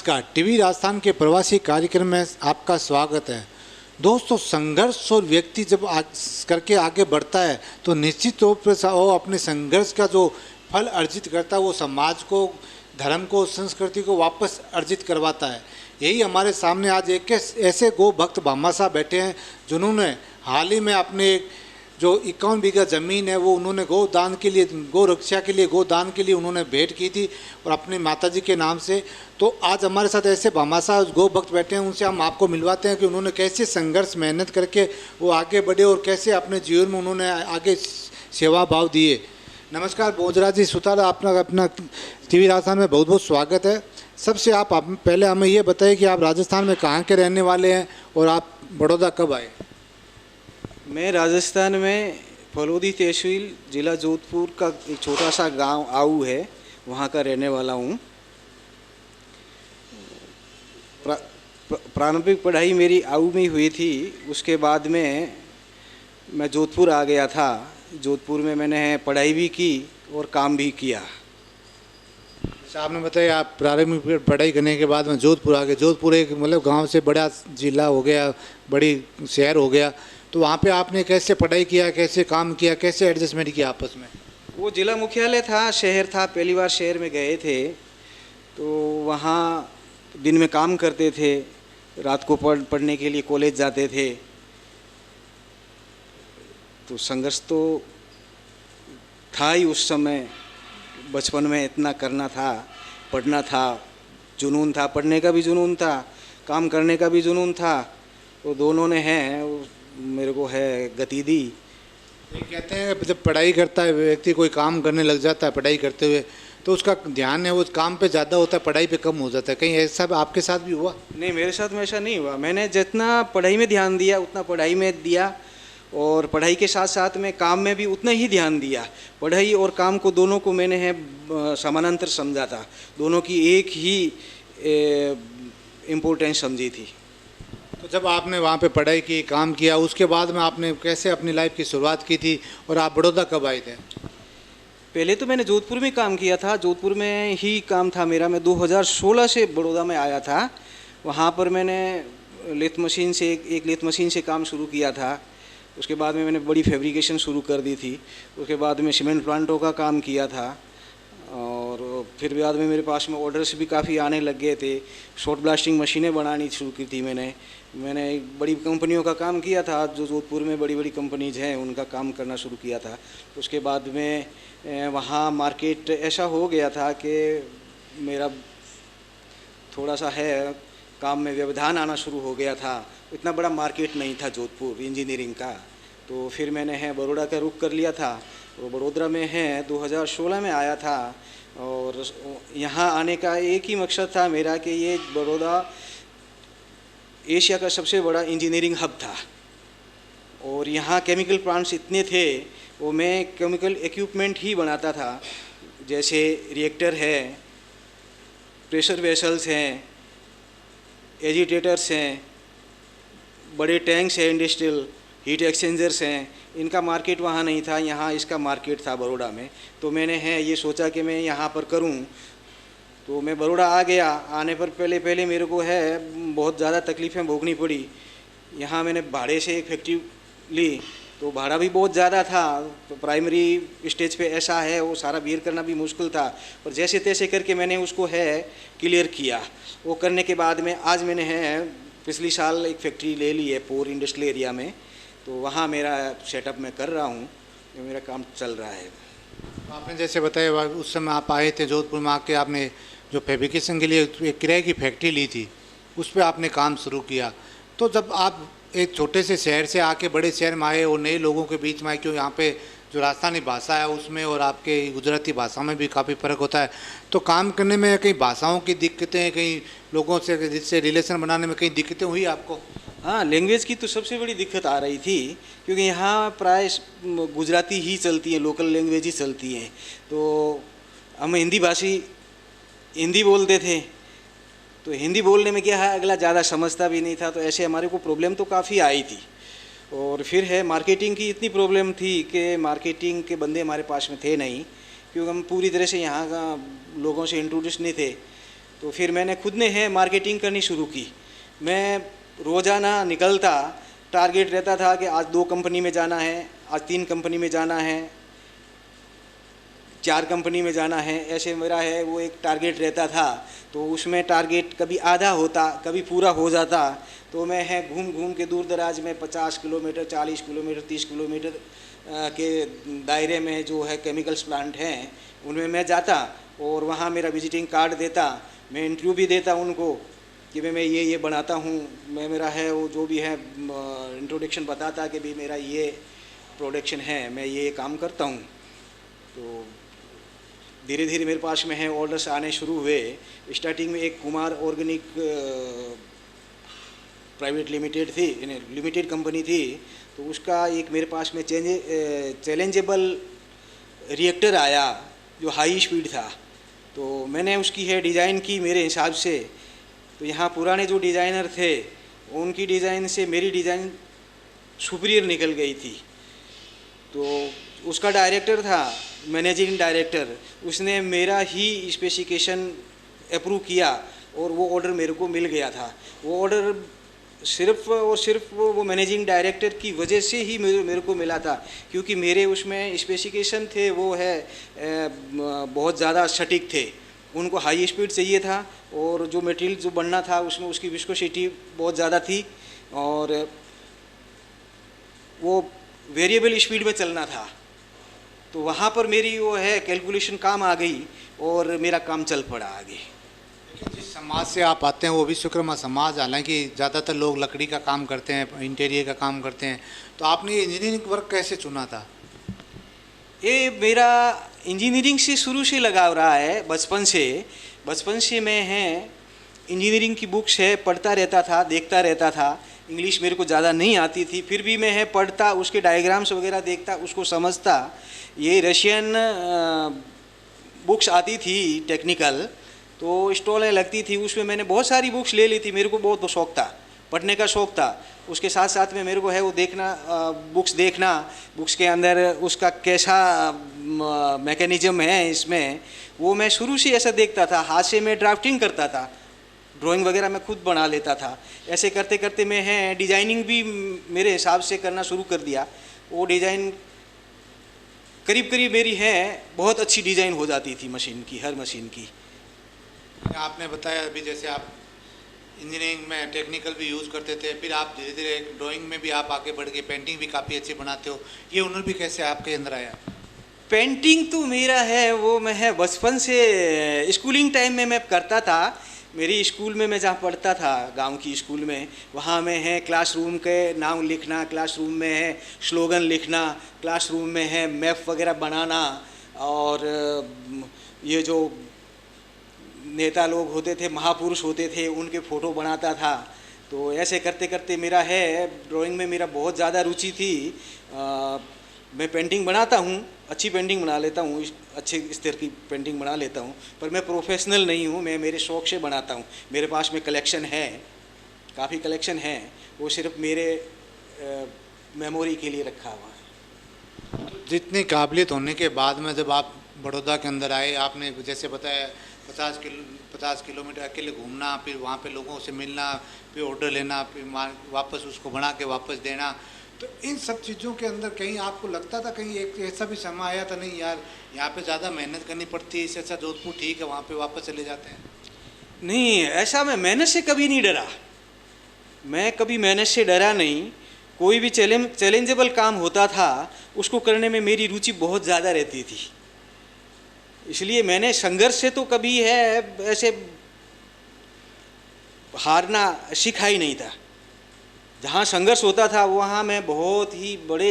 नमस्कार, टीवी राजस्थान के प्रवासी कार्यक्रम में आपका स्वागत है। दोस्तों, संघर्ष और व्यक्ति जब करके आगे बढ़ता है तो निश्चित तौर पर वो अपने संघर्ष का जो फल अर्जित करता है वो समाज को, धर्म को, संस्कृति को वापस अर्जित करवाता है। यही हमारे सामने आज एक ऐसे गो भक्त भामा साहब बैठे हैं जिन्होंने हाल ही में अपने जो 51 बीघा ज़मीन है वो उन्होंने गौ दान के लिए, गौ रक्षा के लिए, गौ दान के लिए उन्होंने भेंट की थी और अपनी माताजी के नाम से। तो आज हमारे साथ ऐसे भामा साहब गौ भक्त बैठे हैं, उनसे हम आपको मिलवाते हैं कि उन्होंने कैसे संघर्ष, मेहनत करके वो आगे बढ़े और कैसे अपने जीवन में उन्होंने आगे सेवा भाव दिए। नमस्कार भोजराज जी सुतार, अपना टीवी राजस्थान में बहुत बहुत स्वागत है। सबसे आप पहले हमें ये बताइए कि आप राजस्थान में कहाँ के रहने वाले हैं और आप बड़ौदा कब आए? मैं राजस्थान में फलोदी तहसील ज़िला जोधपुर का एक छोटा सा गांव आऊ है, वहाँ का रहने वाला हूँ। प्रारंभिक पढ़ाई मेरी आऊ में हुई थी, उसके बाद में मैं जोधपुर आ गया था। जोधपुर में मैंने पढ़ाई भी की और काम भी किया। आपने बताया आप प्रारंभिक पढ़ाई करने के बाद में जोधपुर आ गए। जोधपुर एक मतलब गांव से बड़ा जिला हो गया, बड़ी शहर हो गया, तो वहाँ पे आपने कैसे पढ़ाई किया, कैसे काम किया, कैसे एडजस्टमेंट किया आपस में? वो जिला मुख्यालय था, शहर था, पहली बार शहर में गए थे तो वहाँ दिन में काम करते थे, रात को पढ़ने के लिए कॉलेज जाते थे। तो संघर्ष तो था ही उस समय, बचपन में इतना करना था, पढ़ना था, जुनून था, पढ़ने का भी जुनून था, काम करने का भी जुनून था। वो दोनों ने हैं मेरे को है गति दी। कहते हैं जब पढ़ाई करता है व्यक्ति, कोई काम करने लग जाता है पढ़ाई करते हुए, तो उसका ध्यान है वो काम पे ज़्यादा होता है, पढ़ाई पे कम हो जाता है। कहीं ऐसा आपके साथ भी हुआ? नहीं, मेरे साथ में ऐसा नहीं हुआ। मैंने जितना पढ़ाई में ध्यान दिया उतना पढ़ाई में दिया और पढ़ाई के साथ साथ में काम में भी उतना ही ध्यान दिया। पढ़ाई और काम को दोनों को मैंने है समानांतर समझा था, दोनों की एक ही इम्पोर्टेंस समझी थी। तो जब आपने वहाँ पे पढ़ाई की, काम किया, उसके बाद में आपने कैसे अपनी लाइफ की शुरुआत की थी और आप बड़ौदा कब आए थे? पहले तो मैंने जोधपुर में काम किया था, जोधपुर में ही काम था मेरा। मैं 2016 से बड़ौदा में आया था। वहाँ पर मैंने लेथ मशीन से एक लेथ मशीन से काम शुरू किया था। उसके बाद में मैंने बड़ी फैब्रिकेशन शुरू कर दी थी। उसके बाद में सीमेंट प्लांटों का काम किया था और फिर बाद में मेरे पास में ऑर्डर्स भी काफ़ी आने लग गए थे। शॉर्ट ब्लास्टिंग मशीनें बनानी शुरू की थी मैंने बड़ी कंपनियों का काम किया था, जो जोधपुर में बड़ी बड़ी कंपनीज हैं उनका काम करना शुरू किया था। उसके बाद में वहाँ मार्केट ऐसा हो गया था कि मेरा थोड़ा सा है काम में व्यवधान आना शुरू हो गया था। इतना बड़ा मार्केट नहीं था जोधपुर इंजीनियरिंग का। तो फिर मैंने है बड़ौदा का रुख कर लिया था। वो बड़ोदरा में है 2016 में आया था और यहाँ आने का एक ही मकसद था मेरा कि ये बड़ौदा एशिया का सबसे बड़ा इंजीनियरिंग हब था और यहाँ केमिकल प्लांट्स इतने थे, वो मैं केमिकल इक्विपमेंट ही बनाता था। जैसे रिएक्टर है, प्रेशर वेसल्स हैं, एजिटेटर्स हैं, बड़े टैंक्स हैं, इंडस्ट्रियल हीट एक्सचेंजर्स हैं। इनका मार्केट वहाँ नहीं था, यहाँ इसका मार्केट था बड़ौदा में। तो मैंने है ये सोचा कि मैं यहाँ पर करूँ, तो मैं बड़ौदा आ गया। आने पर पहले मेरे को है बहुत ज़्यादा तकलीफ़ें भोगनी पड़ी। यहाँ मैंने भाड़े से एक फैक्ट्री ली तो भाड़ा भी बहुत ज़्यादा था। तो प्राइमरी स्टेज पे ऐसा है, वो सारा बियर करना भी मुश्किल था, और जैसे तैसे करके मैंने उसको है क्लियर किया। वो करने के बाद में आज मैंने है पिछली साल एक फैक्ट्री ले ली है पोर इंडस्ट्रियल एरिया में, तो वहाँ मेरा सेटअप मैं कर रहा हूँ, मेरा काम चल रहा है। आपने जैसे बताया उस समय आप आए थे जोधपुर में, आके आपने जो फैब्रिकेशन के लिए एक किराए की फैक्ट्री ली थी, उस पर आपने काम शुरू किया। तो जब आप एक छोटे से शहर से आके बड़े शहर में आए और नए लोगों के बीच में आए, क्यों यहाँ पे जो राजस्थानी भाषा है उसमें और आपके गुजराती भाषा में भी काफ़ी फ़र्क होता है, तो काम करने में कई भाषाओं की दिक्कतें, कई लोगों से जिससे रिलेशन बनाने में कई दिक्कतें हुई आपको? हाँ, लैंग्वेज की तो सबसे बड़ी दिक्कत आ रही थी, क्योंकि यहाँ प्राय गुजराती ही चलती है, लोकल लैंग्वेज ही चलती है। तो हम हिंदी भाषी हिंदी बोलते थे, तो हिंदी बोलने में क्या है अगला ज़्यादा समझता भी नहीं था, तो ऐसे हमारे को प्रॉब्लम तो काफ़ी आई थी। और फिर है मार्केटिंग की इतनी प्रॉब्लम थी कि मार्केटिंग के बंदे हमारे पास में थे नहीं, क्योंकि हम पूरी तरह से यहाँ का लोगों से इंट्रोड्यूस नहीं थे। तो फिर मैंने खुद ने है मार्केटिंग करनी शुरू की। मैं रोज़ाना निकलता, टारगेट रहता था कि आज 2 कंपनी में जाना है, आज 3 कंपनी में जाना है, 4 कंपनी में जाना है, ऐसे मेरा है वो एक टारगेट रहता था। तो उसमें टारगेट कभी आधा होता, कभी पूरा हो जाता। तो मैं है घूम घूम के दूर दराज में 50 किलोमीटर, 40 किलोमीटर, 30 किलोमीटर के दायरे में जो है केमिकल्स प्लांट हैं उनमें मैं जाता और वहाँ मेरा विजिटिंग कार्ड देता। मैं इंटरव्यू भी देता उनको कि भाई मैं ये बनाता हूँ, मैं मेरा है वो जो भी है इंट्रोडक्शन बताता कि भाई मेरा ये प्रोडक्शन है, मैं ये काम करता हूँ। तो धीरे धीरे मेरे पास में है ऑर्डर्स आने शुरू हुए। स्टार्टिंग में एक कुमार ऑर्गेनिक प्राइवेट लिमिटेड थी, लिमिटेड कंपनी थी, तो उसका एक मेरे पास में चैलेंजेबल रिएक्टर आया जो हाई स्पीड था। तो मैंने उसकी है डिज़ाइन की मेरे हिसाब से। तो यहाँ पुराने जो डिज़ाइनर थे उनकी डिज़ाइन से मेरी डिज़ाइन सुपीरियर निकल गई थी। तो उसका डायरेक्टर था, मैनेजिंग डायरेक्टर, उसने मेरा ही स्पेसिफिकेशन अप्रूव किया और वो ऑर्डर मेरे को मिल गया था। वो ऑर्डर सिर्फ और सिर्फ वो मैनेजिंग डायरेक्टर की वजह से ही मेरे को मिला था, क्योंकि मेरे उसमें स्पेसिफिकेशन थे वो है बहुत ज़्यादा सटीक थे। उनको हाई स्पीड चाहिए था और जो मटेरियल जो बनना था उसमें उसकी विस्कोसिटी बहुत ज़्यादा थी और वो वेरिएबल स्पीड में चलना था। तो वहाँ पर मेरी वो है कैलकुलेशन काम आ गई और मेरा काम चल पड़ा आगे। जिस समाज से आप आते हैं वो विश्वकर्मा समाज, हालांकि ज़्यादातर लोग लकड़ी का काम करते हैं, इंटीरियर का काम करते हैं, तो आपने ये इंजीनियरिंग वर्क कैसे चुना था? ये मेरा इंजीनियरिंग से शुरू से लगाव रहा है, बचपन से मैं है इंजीनियरिंग की बुक्स है पढ़ता रहता था, देखता रहता था। इंग्लिश मेरे को ज़्यादा नहीं आती थी, फिर भी मैं है पढ़ता, उसके डायग्राम्स वगैरह देखता, उसको समझता। ये रशियन बुक्स आती थी टेक्निकल, तो स्टॉलें लगती थी, उसमें मैंने बहुत सारी बुक्स ले ली थी। मेरे को बहुत शौक़ था, पढ़ने का शौक़ था। उसके साथ साथ में मेरे को है वो देखना, बुक्स देखना, बुक्स के अंदर उसका कैसा मैकेनिज़्म है इसमें, वो मैं शुरू से ऐसा देखता था। हाथ से मैं ड्राफ्टिंग करता था, ड्राइंग वगैरह मैं खुद बना लेता था। ऐसे करते करते मैं है डिज़ाइनिंग भी मेरे हिसाब से करना शुरू कर दिया। वो डिज़ाइन करीब करीब मेरी है बहुत अच्छी डिज़ाइन हो जाती थी मशीन की, हर मशीन की। आपने बताया अभी जैसे आप इंजीनियरिंग में टेक्निकल भी यूज़ करते थे, फिर आप धीरे धीरे ड्राइंग में भी आप आगे बढ़ गए, पेंटिंग भी काफ़ी अच्छी बनाते हो, ये हुनर भी कैसे आपके अंदर आया? पेंटिंग तो मेरा है वो मैं है बचपन से स्कूलिंग टाइम में मैं करता था। मेरी स्कूल में मैं जहाँ पढ़ता था, गांव की स्कूल में, वहाँ में है क्लासरूम के नाम लिखना, क्लासरूम में है स्लोगन लिखना, क्लासरूम में है मैप वगैरह बनाना, और ये जो नेता लोग होते थे, महापुरुष होते थे, उनके फ़ोटो बनाता था। तो ऐसे करते करते मेरा है ड्राइंग में मेरा बहुत ज़्यादा रुचि थी। मैं पेंटिंग बनाता हूँ, अच्छी पेंटिंग बना लेता हूँ, अच्छे स्तर की पेंटिंग बना लेता हूँ, पर मैं प्रोफेशनल नहीं हूँ, मैं मेरे शौक़ से बनाता हूँ। मेरे पास में कलेक्शन है, काफ़ी कलेक्शन है, वो सिर्फ मेरे मेमोरी के लिए रखा हुआ है। जितनी काबिलियत होने के बाद में जब आप बड़ौदा के अंदर आए, आपने जैसे बताया 50 किलोमीटर अकेले घूमना, फिर वहाँ पे लोगों से मिलना, फिर ऑर्डर लेना, फिर वापस उसको बना के वापस देना, तो इन सब चीज़ों के अंदर कहीं आपको लगता था, कहीं एक ऐसा भी समय आया था नहीं यार यहाँ पे ज़्यादा मेहनत करनी पड़ती है, इससे अच्छा जोधपुर ठीक है, वहाँ पे वापस चले जाते हैं? नहीं, ऐसा मैं मेहनत से कभी नहीं डरा, मैं कभी मेहनत से डरा नहीं। कोई भी चैलेंजेबल काम होता था उसको करने में मेरी रुचि बहुत ज़्यादा रहती थी, इसलिए मैंने संघर्ष से तो कभी है ऐसे हारना सीखा ही नहीं था। जहाँ संघर्ष होता था वहाँ मैं बहुत ही बड़े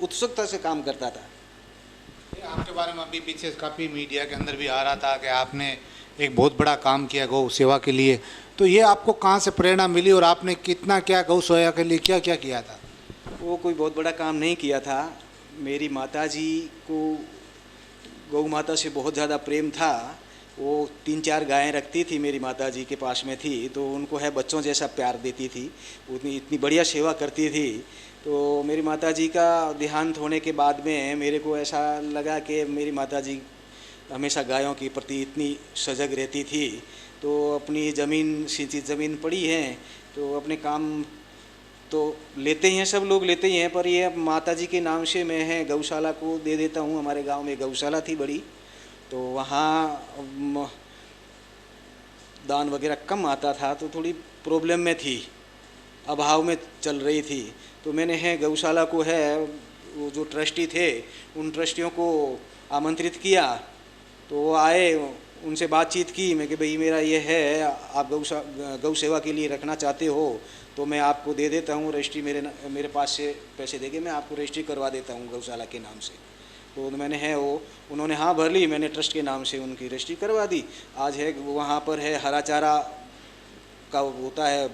उत्सुकता से काम करता था। आपके बारे में अभी पीछे काफ़ी मीडिया के अंदर भी आ रहा था कि आपने एक बहुत बड़ा काम किया गौ सेवा के लिए, तो ये आपको कहाँ से प्रेरणा मिली और आपने कितना क्या गौ सेवा के लिए क्या क्या किया था? वो कोई बहुत बड़ा काम नहीं किया था। मेरी माताजी को गौ माता से बहुत ज़्यादा प्रेम था। वो 3-4 गायें रखती थी, मेरी माताजी के पास में थी, तो उनको है बच्चों जैसा प्यार देती थी, उतनी इतनी बढ़िया सेवा करती थी। तो मेरी माताजी का देहांत होने के बाद में मेरे को ऐसा लगा कि मेरी माताजी हमेशा गायों के प्रति इतनी सजग रहती थी, तो अपनी ज़मीन सिंचित ज़मीन पड़ी है, तो अपने काम तो लेते ही हैं, सब लोग लेते ही हैं, पर ये अब माता जी के नाम से मैं है गौशाला को दे देता हूँ। हमारे गांव में गौशाला थी बड़ी, तो वहाँ दान वगैरह कम आता था, तो थोड़ी प्रॉब्लम में थी, अभाव में चल रही थी। तो मैंने है गौशाला को है, वो जो ट्रस्टी थे उन ट्रस्टियों को आमंत्रित किया, तो वो आए, उनसे बातचीत की। मैं कि भाई मेरा ये है, आप गौ सेवा के लिए रखना चाहते हो तो मैं आपको दे देता हूँ, रजिस्ट्री मेरे पास से पैसे देके मैं आपको रजिस्ट्री करवा देता हूँ गौशाला के नाम से। तो मैंने है वो, उन्होंने हाँ भर ली, मैंने ट्रस्ट के नाम से उनकी रजिस्ट्री करवा दी। आज है वहाँ पर है हरा चारा का होता है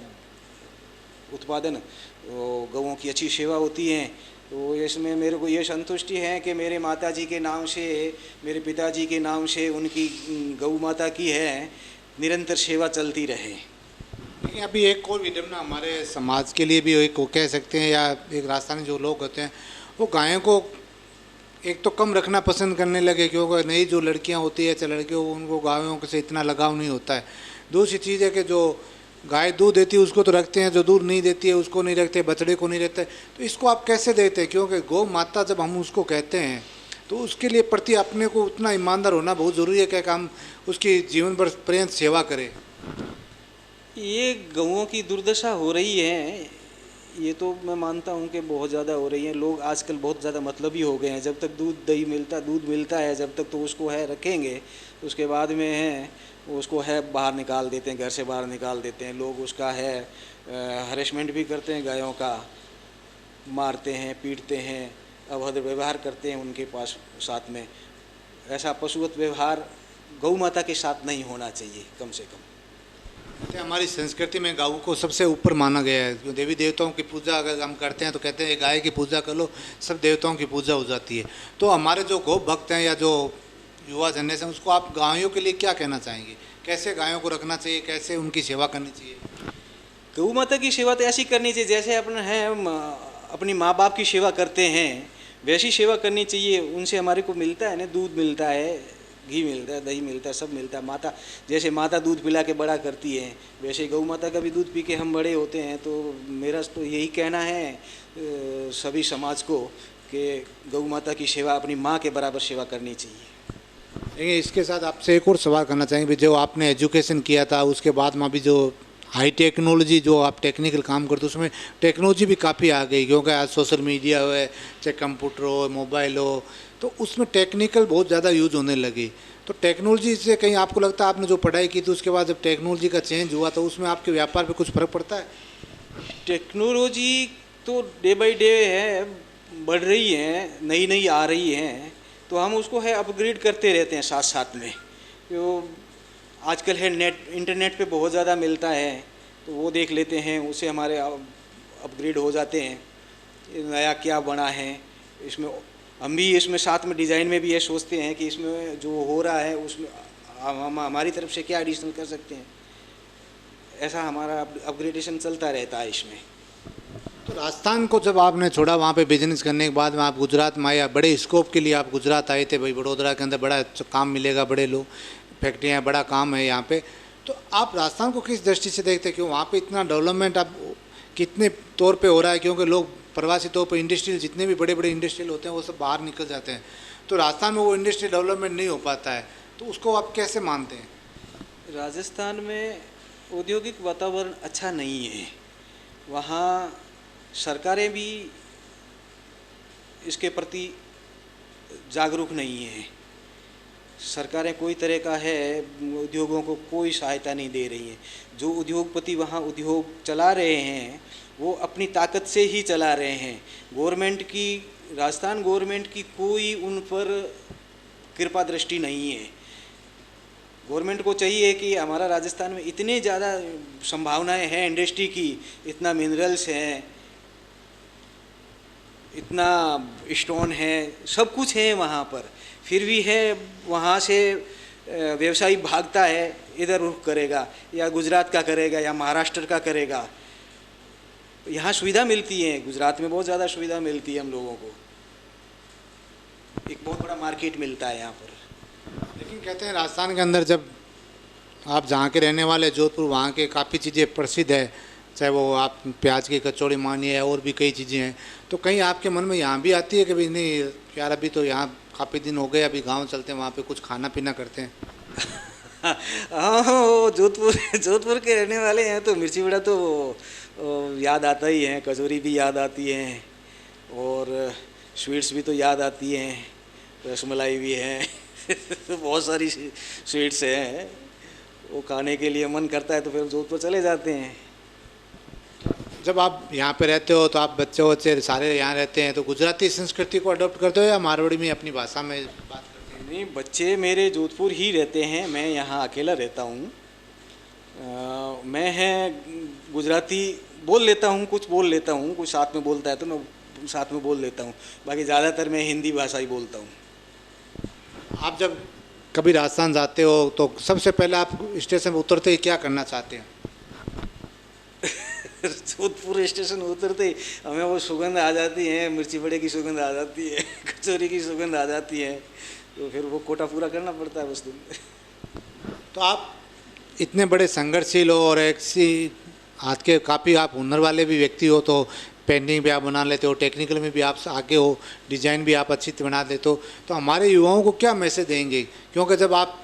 उत्पादन, तो गौओं की अच्छी सेवा होती है। तो इसमें मेरे को ये संतुष्टि है कि मेरे माताजी के नाम से, मेरे पिताजी के नाम से उनकी गौ माता की है निरंतर सेवा चलती रहे। लेकिन अभी एक और विडम्बना हमारे समाज के लिए भी एक वो कह सकते हैं, या एक राजस्थानी जो लोग होते हैं वो गायों को एक तो कम रखना पसंद करने लगे, क्योंकि नई जो लड़कियां होती है चाहे लड़के, उनको गायों से इतना लगाव नहीं होता है। दूसरी चीज़ है कि जो गाय दूध देती है उसको तो रखते हैं, जो दूध नहीं देती है उसको नहीं रखते, बछड़े को नहीं रखते। तो इसको आप कैसे देते हैं? क्योंकि गौ माता जब हम उसको कहते हैं तो उसके लिए प्रति अपने को उतना ईमानदार होना बहुत ज़रूरी है कि हम उसकी जीवन भर पर्यंत सेवा करें। ये गौओं की दुर्दशा हो रही है, ये तो मैं मानता हूँ कि बहुत ज़्यादा हो रही है। लोग आजकल बहुत ज़्यादा मतलबी हो गए हैं। जब तक दूध मिलता है जब तक तो उसको है रखेंगे, उसके बाद में है उसको है बाहर निकाल देते हैं, घर से बाहर निकाल देते हैं। लोग उसका है हरेसमेंट भी करते हैं, गायों का मारते हैं, पीटते हैं, अभद्र व्यवहार करते हैं उनके पास साथ में। ऐसा पशुवत व्यवहार गौ माता के साथ नहीं होना चाहिए कम से कम। कहते हैं हमारी संस्कृति में गाय को सबसे ऊपर माना गया है। देवी देवताओं की पूजा अगर हम करते हैं तो कहते हैं गाय की पूजा कर लो, सब देवताओं की पूजा हो जाती है। तो हमारे जो गौ भक्त हैं या जो युवा जनरेशन, उसको आप गायों के लिए क्या कहना चाहेंगे? कैसे गायों को रखना चाहिए, कैसे उनकी सेवा करनी चाहिए? गौ माता की सेवा तो ऐसी करनी चाहिए जैसे अपना है अपनी माँ बाप की सेवा करते हैं, वैसी सेवा करनी चाहिए। उनसे हमारे को मिलता है ना, दूध मिलता है, घी मिलता है, दही मिलता है, सब मिलता है। माता जैसे माता दूध पिला के बड़ा करती है, वैसे गौ माता का भी दूध पी के हम बड़े होते हैं। तो मेरा तो यही कहना है सभी समाज को कि गौ माता की सेवा अपनी माँ के बराबर सेवा करनी चाहिए। देखिए, इसके साथ आपसे एक और सवाल करना चाहेंगे। जो आपने एजुकेशन किया था उसके बाद में भी जो हाई टेक्नोलॉजी, जो आप टेक्निकल काम करते हो, उसमें टेक्नोलॉजी भी काफ़ी आ गई, क्योंकि आज सोशल मीडिया हो, चाहे कंप्यूटर हो, मोबाइल हो, तो उसमें टेक्निकल बहुत ज़्यादा यूज होने लगी। तो टेक्नोलॉजी से कहीं आपको लगता है, आपने जो पढ़ाई की थी उसके बाद जब टेक्नोलॉजी का चेंज हुआ तो उसमें आपके व्यापार पे कुछ फ़र्क पड़ता है? टेक्नोलॉजी तो डे बाय डे है बढ़ रही है, नई नई आ रही हैं, तो हम उसको है अपग्रेड करते रहते हैं साथ साथ में। जो आजकल है इंटरनेट पे बहुत ज़्यादा मिलता है, तो वो देख लेते हैं, उससे हमारे अपग्रेड हो जाते हैं। ये नया क्या बना है इसमें, हम भी इसमें साथ में डिज़ाइन में भी ये सोचते हैं कि इसमें जो हो रहा है उसमें हम हमारी तरफ से क्या एडिशनल कर सकते हैं। ऐसा हमारा अपग्रेडेशन चलता रहता है इसमें। तो राजस्थान को जब आपने छोड़ा, वहाँ पे बिजनेस करने के बाद में आप गुजरात में आए, बड़े स्कोप के लिए आप गुजरात आए थे, भाई बड़ोदरा के अंदर बड़ा काम मिलेगा, बड़े लोग, फैक्ट्रियाँ, बड़ा काम है यहाँ पे। तो आप राजस्थान को किस दृष्टि से देखते हैं कि वहाँ पे इतना डेवलपमेंट आप कितने तौर पे हो रहा है? क्योंकि लोग प्रवासी तौर पर इंडस्ट्रियल, जितने भी बड़े बड़े इंडस्ट्रियल होते हैं वो सब बाहर निकल जाते हैं, तो राजस्थान में वो इंडस्ट्रियल डेवलपमेंट नहीं हो पाता है, तो उसको आप कैसे मानते हैं? राजस्थान में औद्योगिक वातावरण अच्छा नहीं है। वहाँ सरकारें भी इसके प्रति जागरूक नहीं है। सरकारें कोई तरह का है उद्योगों को कोई सहायता नहीं दे रही हैं। जो उद्योगपति वहाँ उद्योग चला रहे हैं वो अपनी ताकत से ही चला रहे हैं। गवर्नमेंट की, राजस्थान गवर्नमेंट की कोई उन पर कृपा दृष्टि नहीं है। गवर्नमेंट को चाहिए कि हमारा राजस्थान में इतने ज़्यादा संभावनाएं हैं इंडस्ट्री की, इतना मिनरल्स हैं, इतना स्टोन है, सब कुछ है वहाँ पर, फिर भी है वहाँ से व्यवसायी भागता है, इधर रुख करेगा, या गुजरात का करेगा या महाराष्ट्र का करेगा। यहाँ सुविधा मिलती है, गुजरात में बहुत ज़्यादा सुविधा मिलती है हम लोगों को, एक बहुत बड़ा मार्केट मिलता है यहाँ पर। लेकिन कहते हैं राजस्थान के अंदर जब आप जहाँ के रहने वाले जोधपुर, वहाँ के काफ़ी चीज़ें प्रसिद्ध है, चाहे वो आप प्याज की कचौड़ी मानिए और भी कई चीज़ें हैं। तो कहीं आपके मन में यहाँ भी आती है कि भाई नहीं यार अभी तो यहाँ काफ़ी दिन हो गए, अभी गांव चलते हैं, वहाँ पे कुछ खाना पीना करते हैं? हाँ वो जोधपुर के रहने वाले हैं तो मिर्ची बड़ा तो याद आता ही है, कचौरी भी याद आती है और स्वीट्स भी तो याद आती हैं, रसमलाई भी है बहुत सारी स्वीट्स हैं, वो खाने के लिए मन करता है तो फिर जोधपुर चले जाते हैं। जब आप यहाँ पे रहते हो तो आप बच्चे सारे यहाँ रहते हैं, तो गुजराती संस्कृति को अडॉप्ट करते हो या मारवाड़ी में अपनी भाषा में बात करते हैं? नहीं, बच्चे मेरे जोधपुर ही रहते हैं, मैं यहाँ अकेला रहता हूँ। मैं गुजराती बोल लेता हूँ, कुछ बोल लेता हूँ, कुछ साथ में बोलता है तो मैं साथ में बोल लेता हूँ, बाकी ज़्यादातर मैं हिंदी भाषा ही बोलता हूँ। आप जब कभी राजस्थान जाते हो तो सबसे पहले आप स्टेशन पर उतरते ही क्या करना चाहते हैं? जोधपुर स्टेशन उतरते ही हमें वो सुगंध आ जाती है, मिर्ची बड़े की सुगंध आ जाती है, कचौरी की सुगंध आ जाती है, तो फिर वो कोटा पूरा करना पड़ता है उस दिन। तो आप इतने बड़े संघर्षशील हो और एक सी हाथ के काफ़ी आप हुनर वाले भी व्यक्ति हो, तो पेंटिंग भी आप बना लेते हो, टेक्निकल में भी आप आगे हो, डिज़ाइन भी आप अच्छी बना देते हो, तो हमारे युवाओं को क्या मैसेज देंगे? क्योंकि जब आप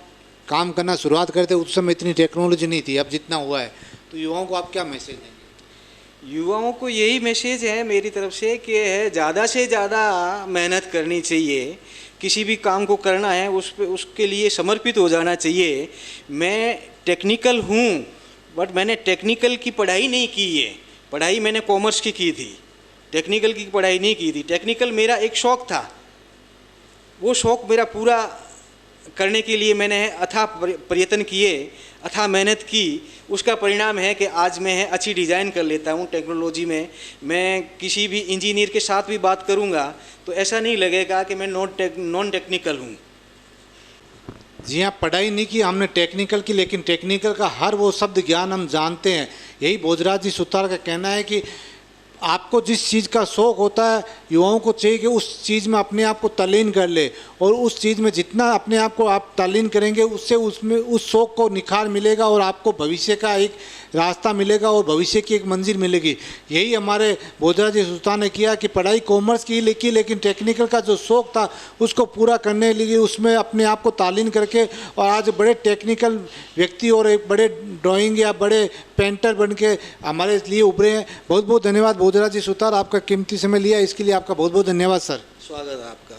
काम करना शुरुआत करते उस समय इतनी टेक्नोलॉजी नहीं थी, अब जितना हुआ है, तो युवाओं को आप क्या मैसेज देंगे? युवाओं को यही मैसेज है मेरी तरफ से कि ज़्यादा से ज़्यादा मेहनत करनी चाहिए, किसी भी काम को करना है उसके लिए समर्पित हो जाना चाहिए। मैं टेक्निकल हूँ बट मैंने टेक्निकल की पढ़ाई नहीं की है, पढ़ाई मैंने कॉमर्स की थी, टेक्निकल की पढ़ाई नहीं की थी। टेक्निकल मेरा एक शौक़ था, वो शौक़ मेरा पूरा करने के लिए मैंने अथाह प्रयत्न किए, अथाह मेहनत की, उसका परिणाम है कि आज मैं अच्छी डिज़ाइन कर लेता हूँ टेक्नोलॉजी में। मैं किसी भी इंजीनियर के साथ भी बात करूँगा तो ऐसा नहीं लगेगा कि मैं नॉन टेक्निकल हूँ। जी हाँ, पढ़ाई नहीं की हमने टेक्निकल की, लेकिन टेक्निकल का हर वो शब्द ज्ञान हम जानते हैं। यही भोजराज जी सुतार का कहना है कि आपको जिस चीज़ का शौक़ होता है, युवाओं को चाहिए कि उस चीज़ में अपने आप को तल्लीन कर ले, और उस चीज़ में जितना अपने आप को आप तल्लीन करेंगे उससे उसमें उस शौक़ को निखार मिलेगा और आपको भविष्य का एक रास्ता मिलेगा और भविष्य की एक मंजिल मिलेगी। यही हमारे भोजराज जी सुतार ने किया कि पढ़ाई कॉमर्स की लिखी, लेकिन टेक्निकल का जो शौक़ था उसको पूरा करने के लिए उसमें अपने आप को तालीम करके और आज बड़े टेक्निकल व्यक्ति और एक बड़े ड्राइंग या बड़े पेंटर बन के हमारे लिए उभरे हैं। बहुत बहुत धन्यवाद भोजराज जी सुतार, आपका कीमती समय लिया, इसके लिए आपका बहुत बहुत धन्यवाद सर। स्वागत है आपका।